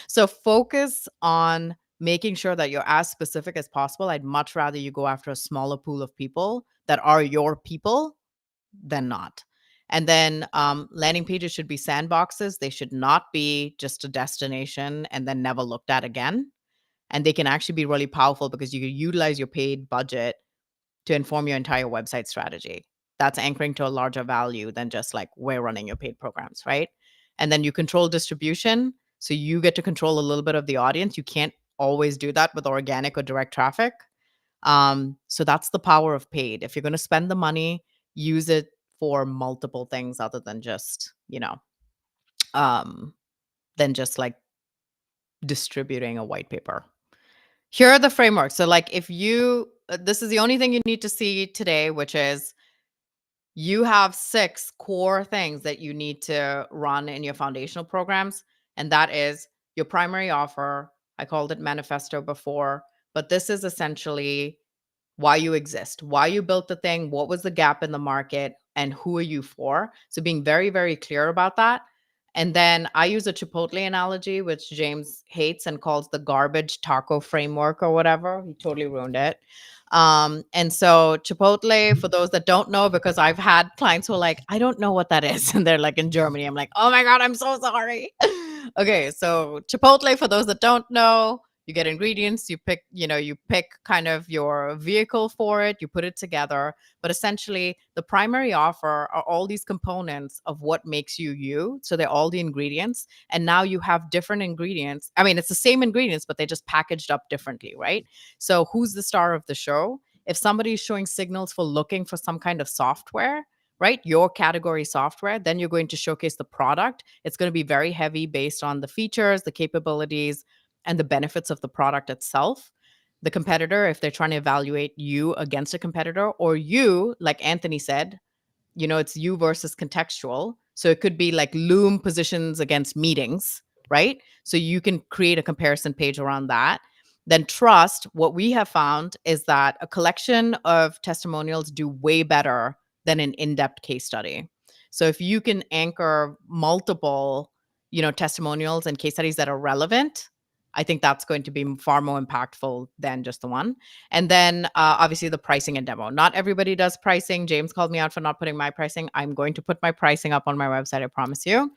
So focus on making sure that you're as specific as possible. I'd much rather you go after a smaller pool of people that are your people than not. And then landing pages should be sandboxes. They should not be just a destination and then never looked at again. And they can actually be really powerful because you can utilize your paid budget to inform your entire website strategy. That's anchoring to a larger value than just like we're running your paid programs, right? And then you control distribution. So you get to control a little bit of the audience. You can't always do that with organic or direct traffic. So that's the power of paid. If you're going to spend the money, use it for multiple things other than just, than just like distributing a white paper. Here are the frameworks. So like if you, this is the only thing you need to see today, which is you have 6 core things that you need to run in your foundational programs. And that is your primary offer. I called it manifesto before, but this is essentially why you exist, why you built the thing, what was the gap in the market, and who are you for? So being very, very clear about that. And then I use a Chipotle analogy, which James hates and calls the garbage taco framework or whatever. He totally ruined it. And so Chipotle, for those that don't know, because I've had clients who are like, I don't know what that is. And they're like in Germany. I'm like, oh my God, I'm so sorry. Okay. So Chipotle, for those that don't know, you get ingredients, you pick kind of your vehicle for it, you put it together. But essentially, the primary offer are all these components of what makes you you. So they're all the ingredients. And now you have different ingredients. I mean, it's the same ingredients, but they just packaged up differently, right? So who's the star of the show? If somebody is showing signals for looking for some kind of software, right? Your category software, then you're going to showcase the product. It's going to be very heavy based on the features, the capabilities, and the benefits of the product itself. The competitor, if they're trying to evaluate you against a competitor, or you, like Anthony said, it's you versus contextual. So it could be like Loom positions against meetings, right? So you can create a comparison page around that. Then trust, what we have found is that a collection of testimonials do way better than an in-depth case study. So if you can anchor multiple, testimonials and case studies that are relevant, I think that's going to be far more impactful than just the one. And then obviously the pricing and demo. Not everybody does pricing. James called me out for not putting my pricing. I'm going to put my pricing up on my website, I promise you.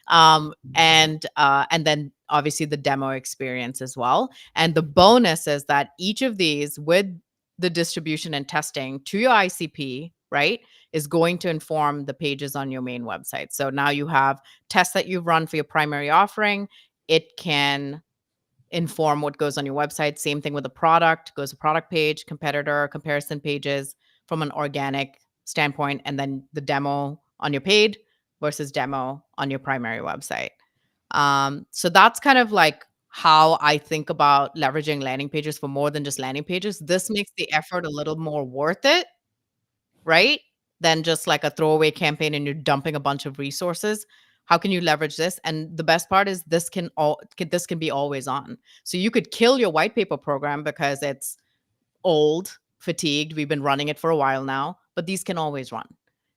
And then obviously the demo experience as well. And the bonus is that each of these with the distribution and testing to your ICP, right, is going to inform the pages on your main website. So now you have tests that you've run for your primary offering. It can inform what goes on your website. Same thing with the product, goes to product page, competitor, comparison pages from an organic standpoint, and then the demo on your paid versus demo on your primary website. So that's kind of like how I think about leveraging landing pages for more than just landing pages. This makes the effort a little more worth it, right? Than just like a throwaway campaign and you're dumping a bunch of resources. How can you leverage this? And the best part is this can be always on. So you could kill your white paper program because it's old, fatigued. We've been running it for a while now, but these can always run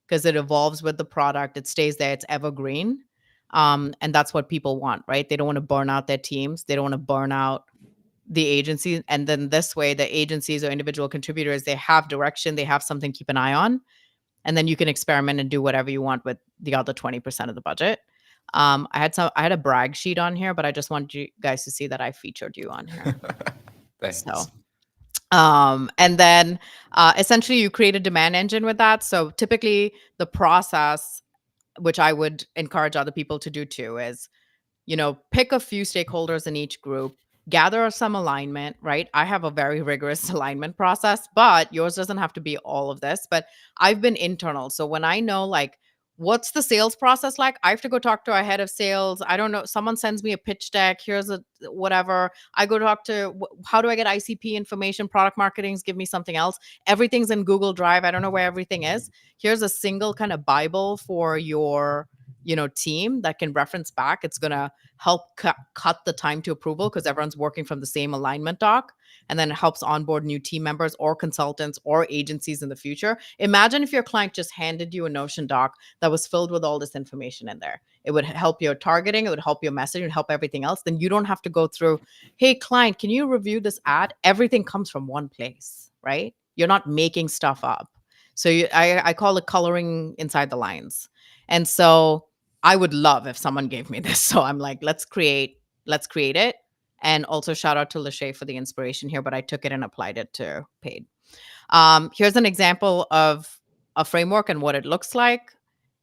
because it evolves with the product. It stays there. It's evergreen. And that's what people want, right? They don't want to burn out their teams. They don't want to burn out the agencies. And then this way, the agencies or individual contributors, they have direction. They have something to keep an eye on. And then you can experiment and do whatever you want with the other 20% of the budget. I had a brag sheet on here, but I just wanted you guys to see that I featured you on here. Thanks. So, and then essentially you create a demand engine with that. So typically the process, which I would encourage other people to do too, is pick a few stakeholders in each group, gather some alignment, right? I have a very rigorous alignment process, but yours doesn't have to be all of this. But I've been internal. So when I know, like, what's the sales process like? I have to go talk to our head of sales. I don't know. Someone sends me a pitch deck. Here's a whatever. I go talk to, how do I get ICP information? Product marketing's give me something else. Everything's in Google Drive. I don't know where everything is. Here's a single kind of Bible for your team that can reference back. It's going to help cut the time to approval because everyone's working from the same alignment doc. And then it helps onboard new team members or consultants or agencies in the future. Imagine if your client just handed you a Notion doc that was filled with all this information in there. It would help your targeting. It would help your messaging. It would help everything else. Then you don't have to go through, hey, client, can you review this ad? Everything comes from one place, right? You're not making stuff up. So I call it coloring inside the lines. And so I would love if someone gave me this. So I'm like, let's create it. And also shout out to Lachey for the inspiration here, but I took it and applied it to paid. Here's an example of a framework and what it looks like.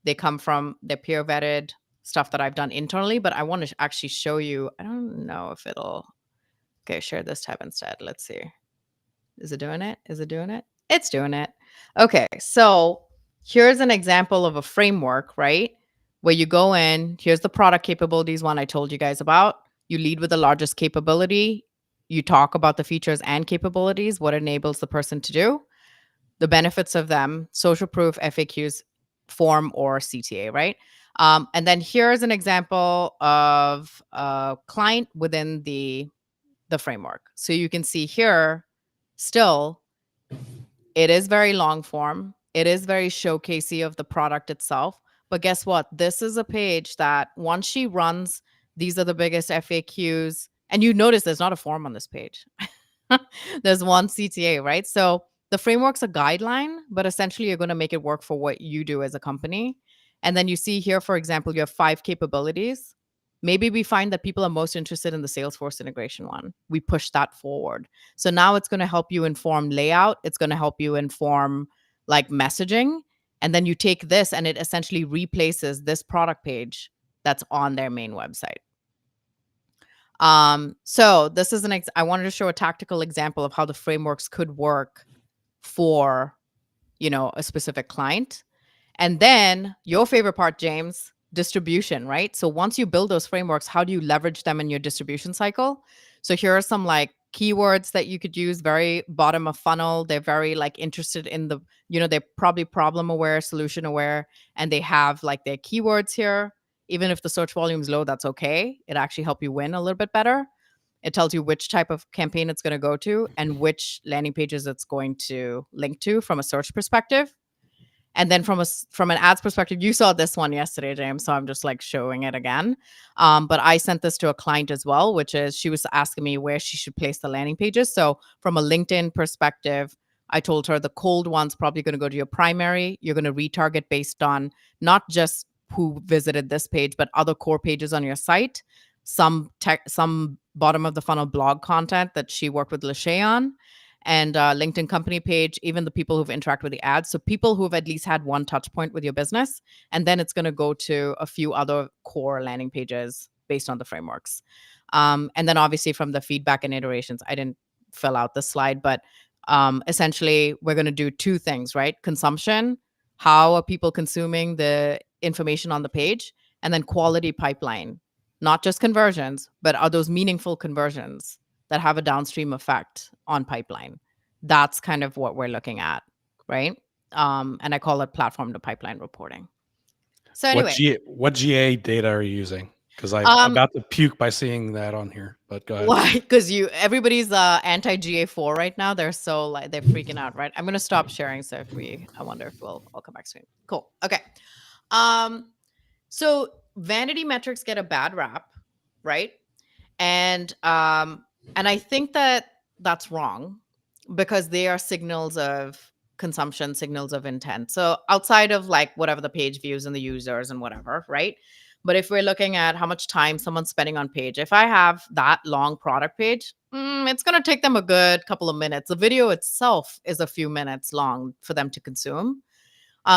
They come from the peer vetted stuff that I've done internally, but I want to actually show you. I don't know if okay, share this tab instead. Let's see. Is it doing it? Is it doing it? It's doing it. Okay, so here's an example of a framework, right? Where you go in, here's the product capabilities one I told you guys about. You lead with the largest capability. You talk about the features and capabilities, what enables the person to do, the benefits of them, social proof, FAQs, form, or CTA, right? And then here's an example of a client within the framework. So you can see here, still, it is very long form. It is very showcasey of the product itself. But guess what? This is a page that once she runs, these are the biggest FAQs. And you notice there's not a form on this page. There's one CTA, right? So the framework's a guideline, but essentially you're going to make it work for what you do as a company. And then you see here, for example, you have 5 capabilities. Maybe we find that people are most interested in the Salesforce integration one. We push that forward. So now it's going to help you inform layout. It's going to help you inform like messaging. And then you take this and it essentially replaces this product page that's on their main website. So this is I wanted to show a tactical example of how the frameworks could work for, a specific client. And then your favorite part, James, distribution, right? So once you build those frameworks, how do you leverage them in your distribution cycle? So here are some like keywords that you could use, very bottom of funnel. They're very like interested in the, they're probably problem aware, solution aware, and they have like their keywords here. Even if the search volume is low, that's okay. It actually helps you win a little bit better. It tells you which type of campaign it's going to go to and which landing pages it's going to link to from a search perspective. And then from an ads perspective, you saw this one yesterday, James, so I'm just like showing it again. But I sent this to a client as well, which is she was asking me where she should place the landing pages. So from a LinkedIn perspective, I told her the cold one's probably going to go to your primary. You're going to retarget based on not just who visited this page, but other core pages on your site, some bottom of the funnel blog content that she worked with Lachey on, and LinkedIn company page, even the people who've interacted with the ads. So people who've at least had one touch point with your business. And then it's going to go to a few other core landing pages based on the frameworks. And then obviously from the feedback and iterations, I didn't fill out the slide, but essentially we're going to do 2 things, right? Consumption, how are people consuming the information on the page? And then quality pipeline, not just conversions, but are those meaningful conversions that have a downstream effect on pipeline? That's kind of what we're looking at, right? And I call it platform to pipeline reporting. So anyway, What GA data are you using? Because I'm about to puke by seeing that on here. But go ahead. Why? Because everybody's anti GA4 right now. They're so like they're freaking out, right? I'm gonna stop sharing. So I wonder if I'll come back soon. Cool. Okay. So vanity metrics get a bad rap, right? And I think that that's wrong because they are signals of consumption, signals of intent. So outside of like whatever the page views and the users and whatever, right? But if we're looking at how much time someone's spending on page, if I have that long product page, it's going to take them a good couple of minutes. The video itself is a few minutes long for them to consume.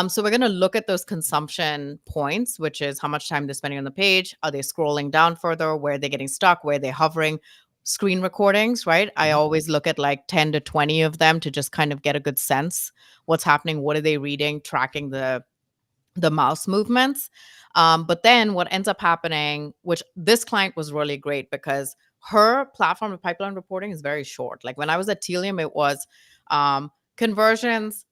So we're going to look at those consumption points, which is how much time they're spending on the page. Are they scrolling down further? Where are they getting stuck? Where are they hovering? Screen recordings, right? I always look at like 10 to 20 of them to just kind of get a good sense what's happening. What are they reading? Tracking the mouse movements. But then what ends up happening, which this client was really great because her platform of pipeline reporting is very short. Like when I was at Telium, it was conversions.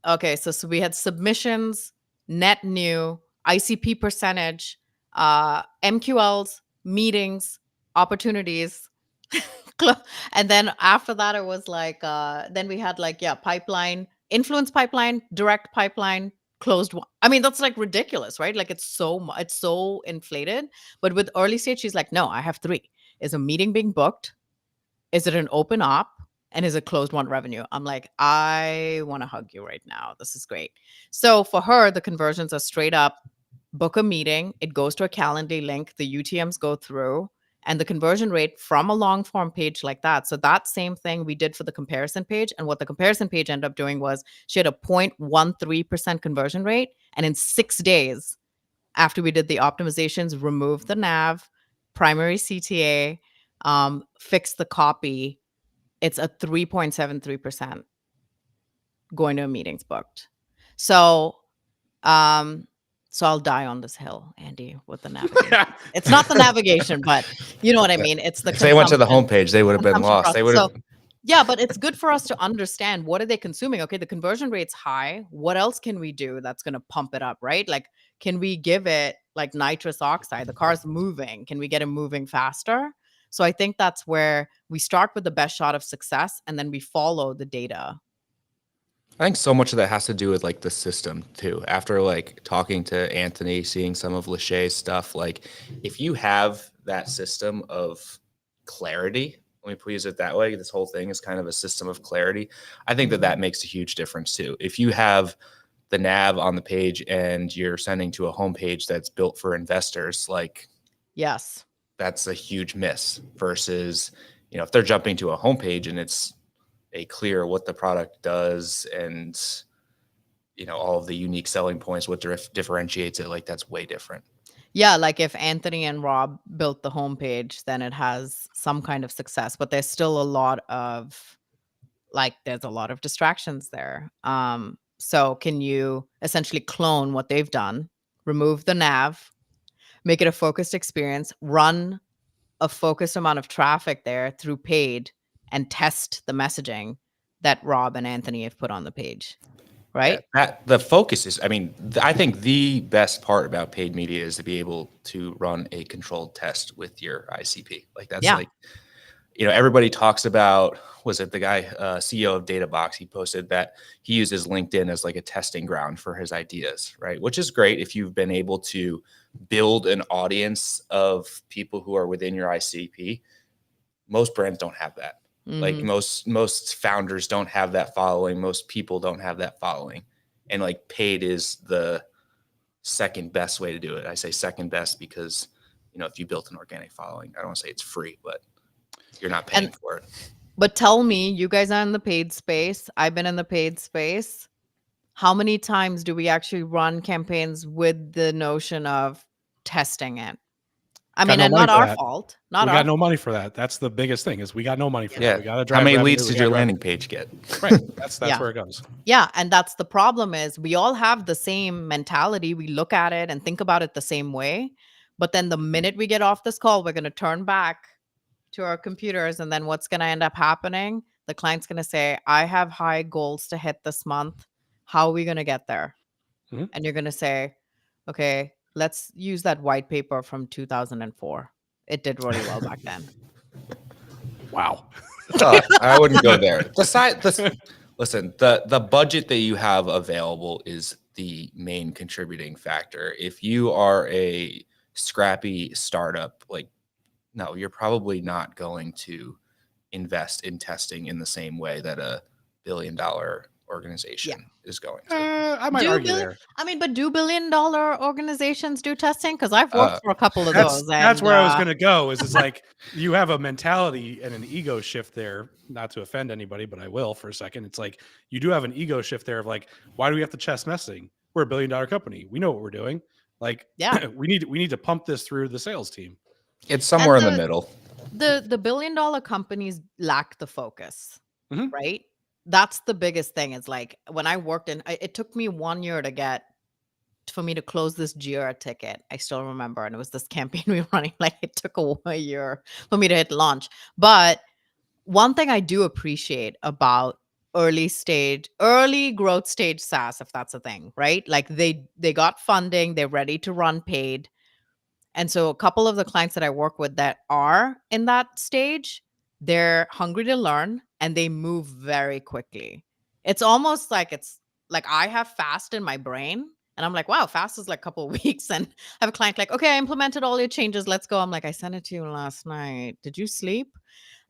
Okay, so we had submissions, net new, ICP percentage, MQLs, meetings, opportunities. And then after that, it was like, then we had like, pipeline, influence pipeline, direct pipeline, closed one. I mean, that's like ridiculous, right? Like it's so inflated. But with early stage, she's like, no, I have 3. Is a meeting being booked? Is it an open op? And is it closed one revenue? I'm like, I want to hug you right now. This is great. So for her, the conversions are straight up book a meeting. It goes to a Calendly link. The UTMs go through and the conversion rate from a long form page like that. So that same thing we did for the comparison page. And what the comparison page ended up doing was she had a 0.13% conversion rate. And in 6 days after we did the optimizations, removed the nav, primary CTA, fixed the copy, it's a 3.73% going to a meetings booked. So I'll die on this hill, Andy, with the navigation. It's not the navigation, but you know what I mean. It's the If they went to the homepage, they would have been consumption lost. process. They would have. So, yeah, but it's good for us to understand what are they consuming. Okay, the conversion rate's high. What else can we do that's going to pump it up, right? Like, can we give it like nitrous oxide? The car's moving. Can we get it moving faster? So I think that's where we start with the best shot of success and then we follow the data. I think so much of that has to do with like the system too. After like talking to Anthony, seeing some of Lachey's stuff, like if you have that system of clarity, let me use it that way. This whole thing is kind of a system of clarity. I think that makes a huge difference too. If you have the nav on the page and you're sending to a homepage that's built for investors, like yes, that's a huge miss versus, if they're jumping to a homepage and it's a clear what the product does and all of the unique selling points, what differentiates it, like that's way different. Yeah, like if Anthony and Rob built the homepage, then it has some kind of success, but there's still a lot of there's a lot of distractions there. So can you essentially clone what they've done, remove the nav, make it a focused experience, run a focused amount of traffic there through paid and test the messaging that Rob and Anthony have put on the page, right? Yeah, the focus is, I think the best part about paid media is to be able to run a controlled test with your ICP. Like that's everybody talks about, was it the guy, CEO of DataBox? He posted that he uses LinkedIn as like a testing ground for his ideas, right? Which is great if you've been able to build an audience of people who are within your ICP. Most brands don't have that. Like most founders don't have that following. Most people don't have that following. And like paid is the second best way to do it. I say second best because, if you built an organic following, I don't want to say it's free, but you're not paying for it. But tell me, you guys are in the paid space. I've been in the paid space. How many times do we actually run campaigns with the notion of testing it? I mean, and not our fault. We got no money for that. That's the biggest thing is we got no money for that. We got to drive. How many leads did your landing page get? Right. That's where it goes. Yeah. And that's the problem is we all have the same mentality. We look at it and think about it the same way. But then the minute we get off this call, we're going to turn back to our computers. And then what's going to end up happening? The client's going to say, I have high goals to hit this month. How are we going to get there? And you're going to say, okay, let's use that white paper from 2004. It did really well back then. Wow. I wouldn't go there. Listen, the budget that you have available is the main contributing factor. If you are a scrappy startup, no, you're probably not going to invest in testing in the same way that a $1 billion organization is going to. I might argue there. But do $1 billion organizations do testing? Because I've worked for a couple of That's those. that's And where I was going to go. It's like you have a mentality and an ego shift there. Not to offend anybody, but I will for a second. It's like you do have an ego shift there of like, why do we have to chest messaging? We're a $1 billion company. We know what we're doing. Like, yeah, we need to pump this through the sales team. It's somewhere in the middle. the $1 billion companies lack the focus, Mhm. right? That's the biggest thing. It's like when I worked it took me 1 year for me to close this Jira ticket. I still remember, and it was this campaign we were running. Like it took a year for me to hit launch. But one thing I do appreciate about early growth stage SaaS, if that's a thing, right? Like they got funding, they're ready to run paid. And so a couple of the clients that I work with that are in that stage, they're hungry to learn and they move very quickly. It's almost like I have fast in my brain and I'm like, wow, fast is like a couple of weeks. And I have a client like, okay, I implemented all your changes. Let's go. I'm like, I sent it to you last night. Did you sleep?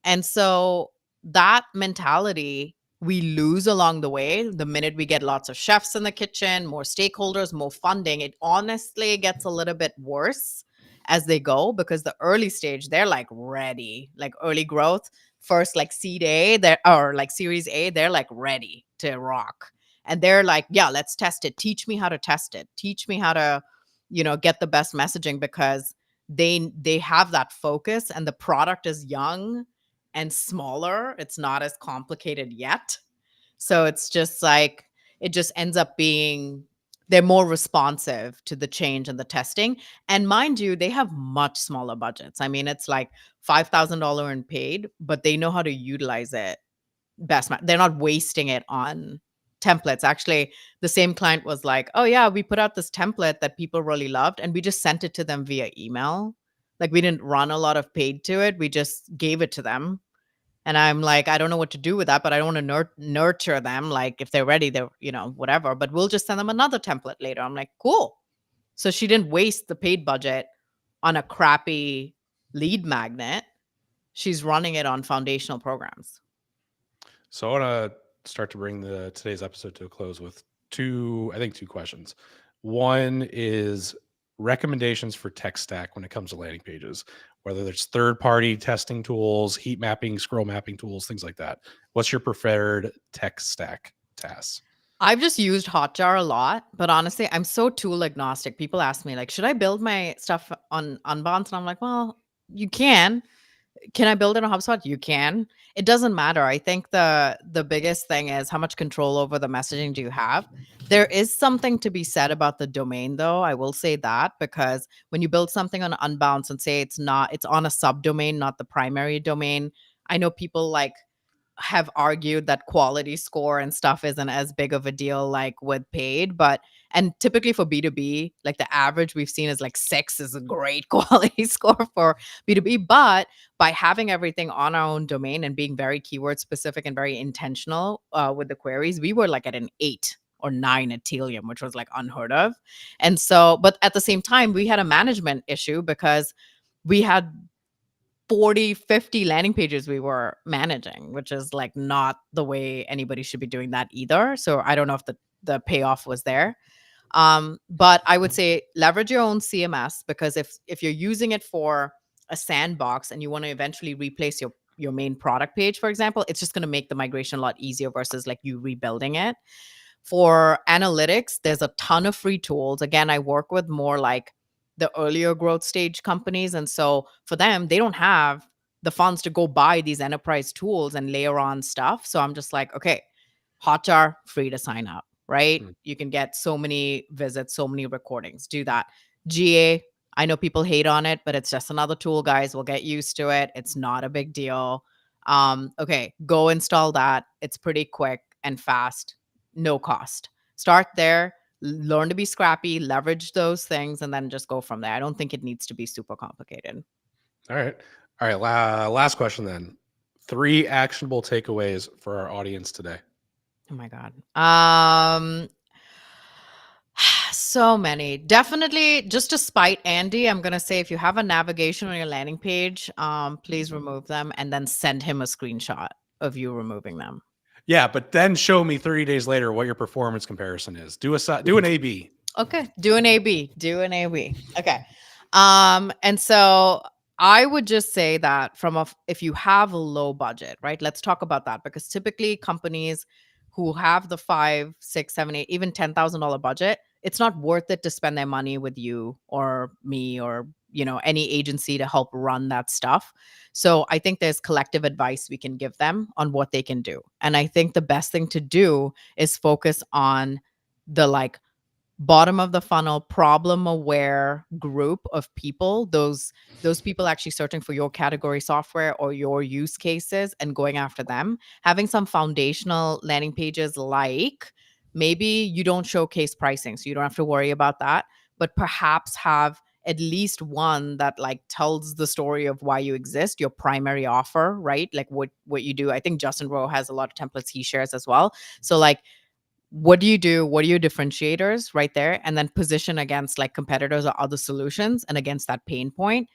And so that mentality we lose along the way. The minute we get lots of chefs in the kitchen, more stakeholders, more funding, it honestly gets a little bit worse as they go, because the early stage, they're like ready, like early growth, first like seed A, or like series A, they're like ready to rock. And they're like, yeah, let's test it. Teach me how to test it. Teach me how to, get the best messaging, because they have that focus and the product is young and smaller. It's not as complicated yet. So it's just like, it just ends up being, they're more responsive to the change and the testing. And mind you, they have much smaller budgets. I mean, it's like $5,000 in paid, but they know how to utilize it best. They're not wasting it on templates. Actually, the same client was like, oh yeah, we put out this template that people really loved and we just sent it to them via email. Like we didn't run a lot of paid to it. We just gave it to them. And I'm like, I don't know what to do with that, but I don't want to nurture them. Like if they're ready, they're, whatever, but we'll just send them another template later. I'm like, cool. So she didn't waste the paid budget on a crappy lead magnet. She's running it on foundational programs. So I want to start to bring today's episode to a close with two questions. One is recommendations for tech stack when it comes to landing pages, whether there's third-party testing tools, heat mapping, scroll mapping tools, things like that. What's your preferred tech stack, Tas? I've just used Hotjar a lot, but honestly, I'm so tool agnostic. People ask me like, should I build my stuff on Unbounce? And I'm like, well, you can. Can I build it on HubSpot? You can. It doesn't matter. I think the biggest thing is how much control over the messaging do you have? There is something to be said about the domain, though. I will say that, because when you build something on Unbounce and say it's on a subdomain, not the primary domain, I know people like have argued that quality score and stuff isn't as big of a deal like with paid, and typically for B2B, like the average we've seen is like 6 is a great quality score for B2B. But by having everything on our own domain and being very keyword specific and very intentional with the queries, we were like at an 8 or 9 at Telium, which was like unheard of. And so, but at the same time, we had a management issue because we had 40, 50 landing pages we were managing, which is like not the way anybody should be doing that either. So I don't know if the payoff was there. But I would say leverage your own CMS, because if you're using it for a sandbox and you want to eventually replace your main product page, for example, it's just going to make the migration a lot easier versus like you rebuilding it. For analytics, there's a ton of free tools. Again, I work with more like the earlier growth stage companies. And so for them, they don't have the funds to go buy these enterprise tools and layer on stuff. So I'm just like, okay, Hotjar, free to sign up, right? You can get so many visits, so many recordings. Do that. GA, I know people hate on it, but it's just another tool, guys. We'll get used to it. It's not a big deal. Okay, go install that. It's pretty quick and fast, no cost. Start there. Learn to be scrappy, leverage those things, and then just go from there. I don't think it needs to be super complicated. All right. Last question then. 3 actionable takeaways for our audience today. Oh my God. So many. Definitely, just to spite Andy, I'm going to say if you have a navigation on your landing page, please remove them and then send him a screenshot of you removing them. Yeah, but then show me 30 days later what your performance comparison is. Do an A/B. Okay, do an AB. Do an AB. Okay. And so I would just say that if you have a low budget, right? Let's talk about that because typically companies who have the 5, 6, 7, 8, even $10,000 budget, it's not worth it to spend their money with you or me or any agency to help run that stuff. So I think there's collective advice we can give them on what they can do. And I think the best thing to do is focus on the bottom of the funnel problem aware group of people, those people actually searching for your category software or your use cases and going after them, having some foundational landing pages, like maybe you don't showcase pricing so you don't have to worry about that, but perhaps have at least one that tells the story of why you exist, your primary offer, right? Like what you do. I think Justin Rowe has a lot of templates he shares as well. So what do you do? What are your differentiators right there? And then position against competitors or other solutions and against that pain point.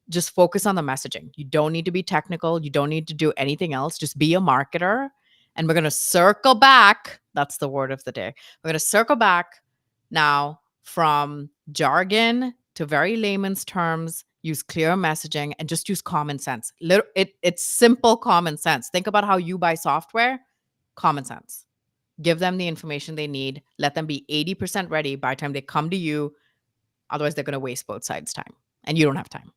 Just focus on the messaging. You don't need to be technical. You don't need to do anything else. Just be a marketer. And we're going to circle back. That's the word of the day. We're going to circle back now from jargon to very layman's terms. Use clear messaging and just use common sense. It's simple common sense. Think about how you buy software. Common sense. Give them the information they need. Let them be 80% ready by the time they come to you. Otherwise, they're going to waste both sides' time. And you don't have time.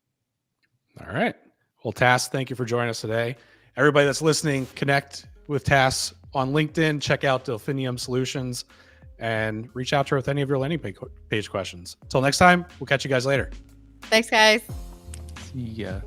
All right. Well, Tas, thank you for joining us today. Everybody that's listening, connect with Tas on LinkedIn. Check out Delphinium Solutions and reach out to her with any of your landing page questions. Until next time, we'll catch you guys later. Thanks, guys. See ya.